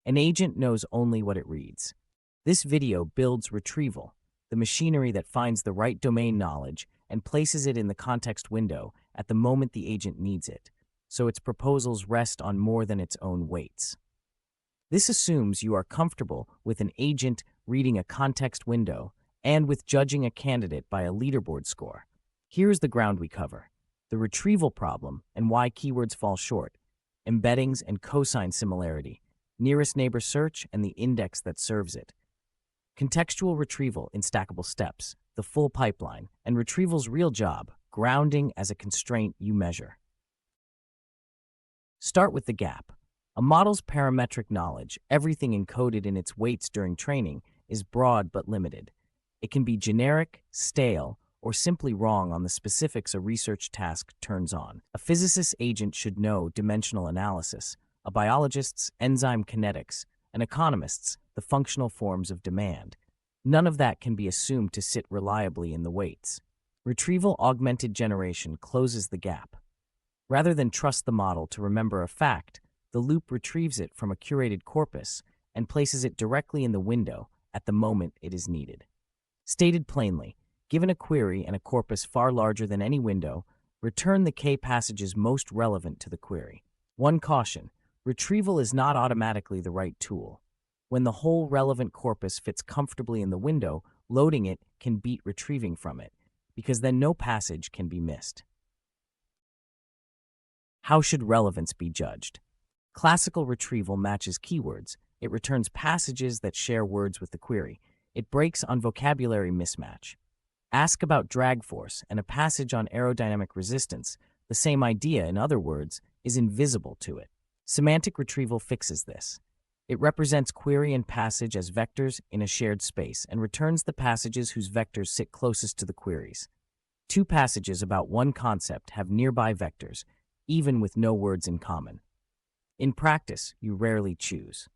An agent knows only what it reads. This video builds Retrieval, the machinery that finds the right domain knowledge and places it in the context window at the moment the agent needs it, so its proposals rest on more than its own weights. This assumes you are comfortable with an agent reading a context window and with judging a candidate by a leaderboard score. Here's the ground we cover: the retrieval problem and why keywords fall short, embeddings and cosine similarity, nearest neighbor search and the index that serves it, contextual retrieval in stackable steps, the full pipeline, and retrieval's real job, grounding as a constraint you measure. Start with the gap. A model's parametric knowledge, everything encoded in its weights during training, is broad but limited. It can be generic, stale, or simply wrong on the specifics a research task turns on. A physicist's agent should know dimensional analysis, a biologist's enzyme kinetics, an economist's the functional forms of demand. None of that can be assumed to sit reliably in the weights. Retrieval augmented generation closes the gap. Rather than trust the model to remember a fact, the loop retrieves it from a curated corpus and places it directly in the window at the moment it is needed. Stated plainly, given a query and a corpus far larger than any window, return the K passages most relevant to the query. One caution: retrieval is not automatically the right tool. When the whole relevant corpus fits comfortably in the window, loading it can beat retrieving from it, because then no passage can be missed. How should relevance be judged? Classical retrieval matches keywords. It returns passages that share words with the query. It breaks on vocabulary mismatch. Ask about drag force and a passage on aerodynamic resistance. The same idea, in other words, is invisible to it. Semantic retrieval fixes this. It represents query and passage as vectors in a shared space and returns the passages whose vectors sit closest to the queries. Two passages about one concept have nearby vectors, even with no words in common. In practice, you rarely choose.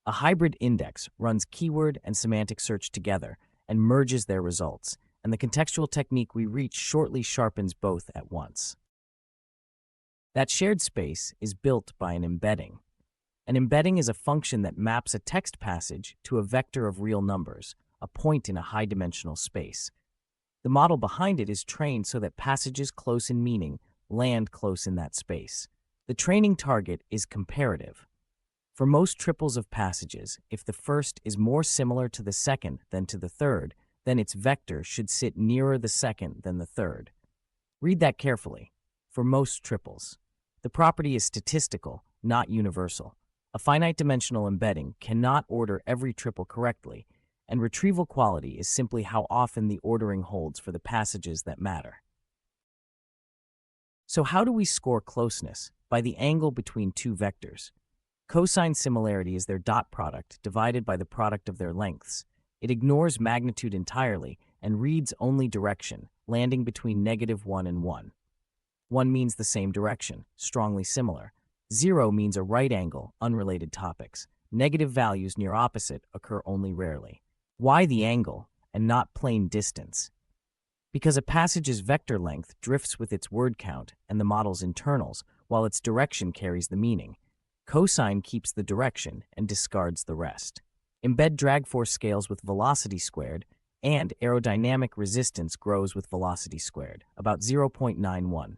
A hybrid index runs keyword and semantic search together and merges their results, and the contextual technique we reach shortly sharpens both at once. That shared space is built by an embedding. An embedding is a function that maps a text passage to a vector of real numbers, a point in a high-dimensional space. The model behind it is trained so that passages close in meaning land close in that space. The training target is comparative. For most triples of passages, if the first is more similar to the second than to the third, then its vector should sit nearer the second than the third. Read that carefully. For most triples. The property is statistical, not universal. A finite-dimensional embedding cannot order every triple correctly, and retrieval quality is simply how often the ordering holds for the passages that matter. So how do we score closeness? By the angle between two vectors. Cosine similarity is their dot product divided by the product of their lengths. It ignores magnitude entirely and reads only direction, landing between -1 and 1. 1 means the same direction, strongly similar. 0 means a right angle, unrelated topics. Negative values near opposite occur only rarely. Why the angle and not plain distance? Because a passage's vector length drifts with its word count and the model's internals, while its direction carries the meaning. Cosine keeps the direction and discards the rest. Embed drag force scales with velocity squared, and aerodynamic resistance grows with velocity squared, about 0.91.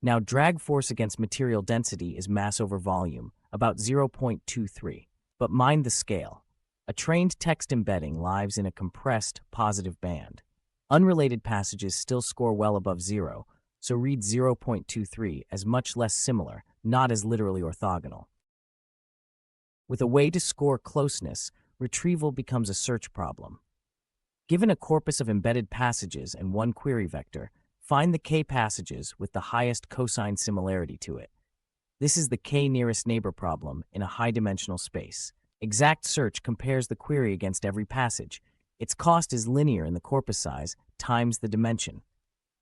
Now, drag force against material density is mass over volume, about 0.23. But mind the scale. A trained text embedding lives in a compressed, positive band. Unrelated passages still score well above 0, so read 0.23 as much less similar, not as literally orthogonal. With a way to score closeness, retrieval becomes a search problem. Given a corpus of embedded passages and one query vector, find the K passages with the highest cosine similarity to it. This is the K nearest neighbor problem in a high-dimensional space. Exact search compares the query against every passage. Its cost is linear in the corpus size times the dimension.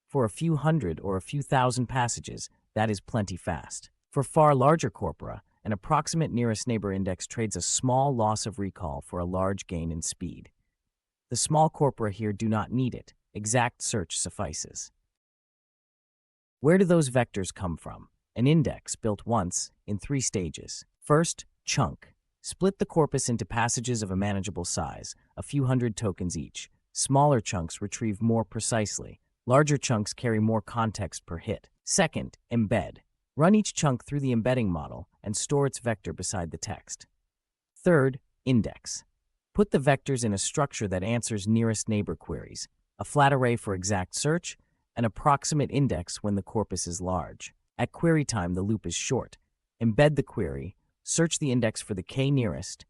For a few hundred or a few thousand passages, that is plenty fast. For far larger corpora, an approximate nearest neighbor index trades a small loss of recall for a large gain in speed. The small corpora here do not need it. Exact search suffices. Where do those vectors come from? An index built once in 3 stages. First, chunk. Split the corpus into passages of a manageable size, a few hundred tokens each. Smaller chunks retrieve more precisely. Larger chunks carry more context per hit. Second, embed. Run each chunk through the embedding model and store its vector beside the text. Third, index. Put the vectors in a structure that answers nearest neighbor queries, a flat array for exact search, an approximate index when the corpus is large. At query time, the loop is short. Embed the query, search the index for the k nearest,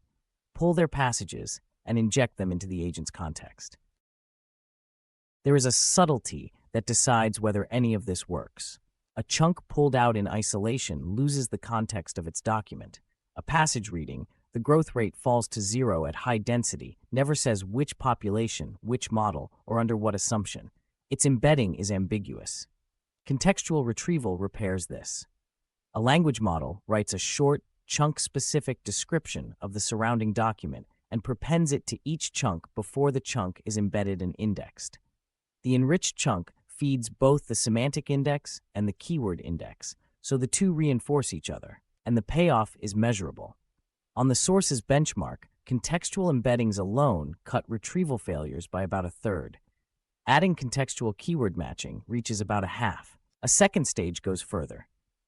pull their passages, and inject them into the agent's context. There is a subtlety that decides whether any of this works. A chunk pulled out in isolation loses the context of its document. A passage reading, the growth rate falls to 0 at high density, never says which population, which model, or under what assumption. Its embedding is ambiguous. Contextual retrieval repairs this. A language model writes a short, chunk-specific description of the surrounding document and prepends it to each chunk before the chunk is embedded and indexed. The enriched chunk feeds both the semantic index and the keyword index, so the two reinforce each other, and the payoff is measurable. On the source's benchmark, contextual embeddings alone cut retrieval failures by about a third. Adding contextual keyword matching reaches about a half. A second stage goes further.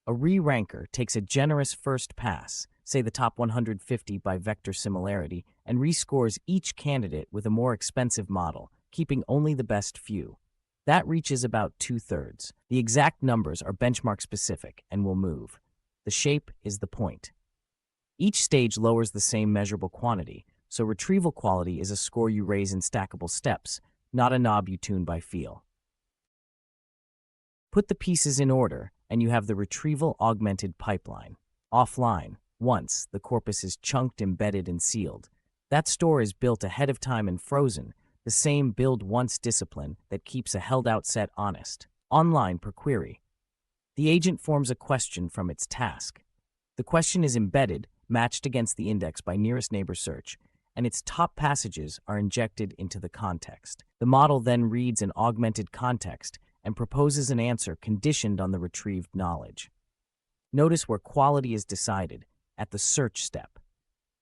A re-ranker takes a generous first pass, say the top 150 by vector similarity, and rescores each candidate with a more expensive model, keeping only the best few. That reaches about 2/3. The exact numbers are benchmark specific and will move. The shape is the point. Each stage lowers the same measurable quantity, so retrieval quality is a score you raise in stackable steps, not a knob you tune by feel. Put the pieces in order, and you have the retrieval augmented pipeline. Offline, once the corpus is chunked, embedded, and sealed. That store is built ahead of time and frozen, the same build-once discipline that keeps a held-out set honest. Online per query. The agent forms a question from its task. The question is embedded, matched against the index by nearest neighbor search, and its top passages are injected into the context. The model then reads an augmented context and proposes an answer conditioned on the retrieved knowledge. Notice where quality is decided, at the search step.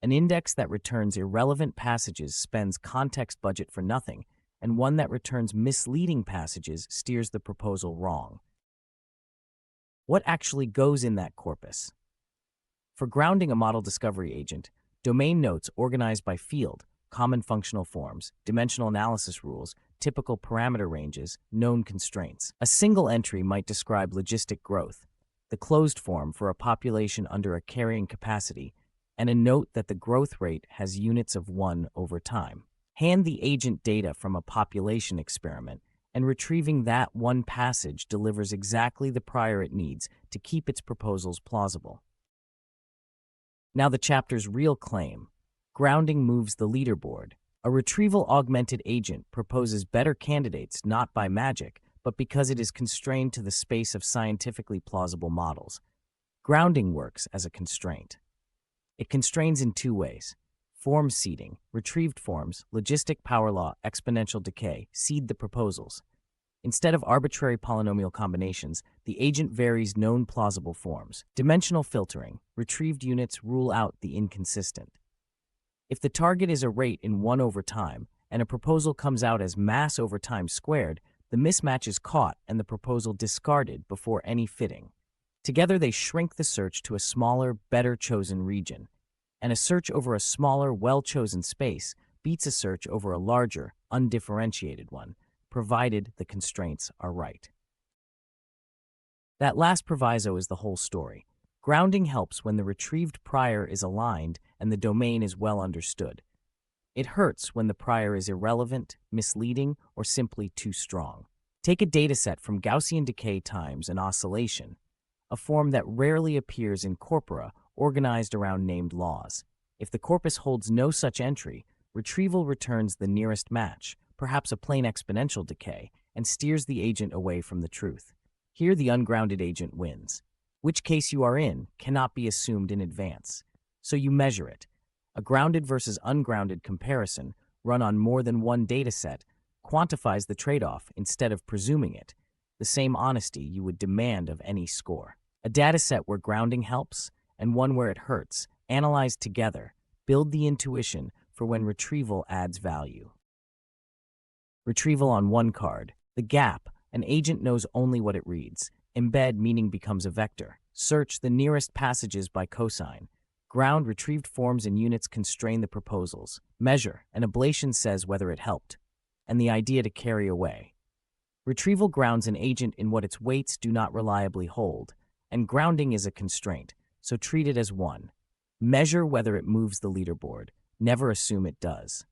An index that returns irrelevant passages spends context budget for nothing, and one that returns misleading passages steers the proposal wrong. What actually goes in that corpus? For grounding a model discovery agent, domain notes organized by field, common functional forms, dimensional analysis rules, typical parameter ranges, known constraints. A single entry might describe logistic growth, the closed form for a population under a carrying capacity, and a note that the growth rate has units of 1 over time. Hand the agent data from a population experiment, and retrieving that one passage delivers exactly the prior it needs to keep its proposals plausible. Now the chapter's real claim. Grounding moves the leaderboard. A retrieval-augmented agent proposes better candidates not by magic, but because it is constrained to the space of scientifically plausible models. Grounding works as a constraint. It constrains in two ways. Form seeding, retrieved forms, logistic power law, exponential decay, seed the proposals. Instead of arbitrary polynomial combinations, the agent varies known plausible forms. Dimensional filtering, retrieved units rule out the inconsistent. If the target is a rate in 1 over time, and a proposal comes out as mass over time squared, the mismatch is caught and the proposal discarded before any fitting. Together they shrink the search to a smaller, better chosen region, and a search over a smaller, well-chosen space beats a search over a larger, undifferentiated one, provided the constraints are right. That last proviso is the whole story. Grounding helps when the retrieved prior is aligned and the domain is well understood. It hurts when the prior is irrelevant, misleading, or simply too strong. Take a dataset from Gaussian decay times and oscillation, a form that rarely appears in corpora organized around named laws. If the corpus holds no such entry, retrieval returns the nearest match, perhaps a plain exponential decay, and steers the agent away from the truth. Here the ungrounded agent wins. Which case you are in cannot be assumed in advance, so you measure it. A grounded versus ungrounded comparison, run on more than one dataset, quantifies the trade-off instead of presuming it, the same honesty you would demand of any score. A dataset where grounding helps and one where it hurts, analyzed together, Build the intuition for when retrieval adds value. Retrieval on one card. The gap. An agent knows only what it reads. Embed, meaning becomes a vector. Search the nearest passages by cosign. Ground, retrieved forms and units constrain the proposals. Measure. An ablation says whether it helped. And the idea to carry away. Retrieval grounds an agent in what its weights do not reliably hold. And grounding is a constraint, so treat it as one. Measure whether it moves the leaderboard. Never assume it does.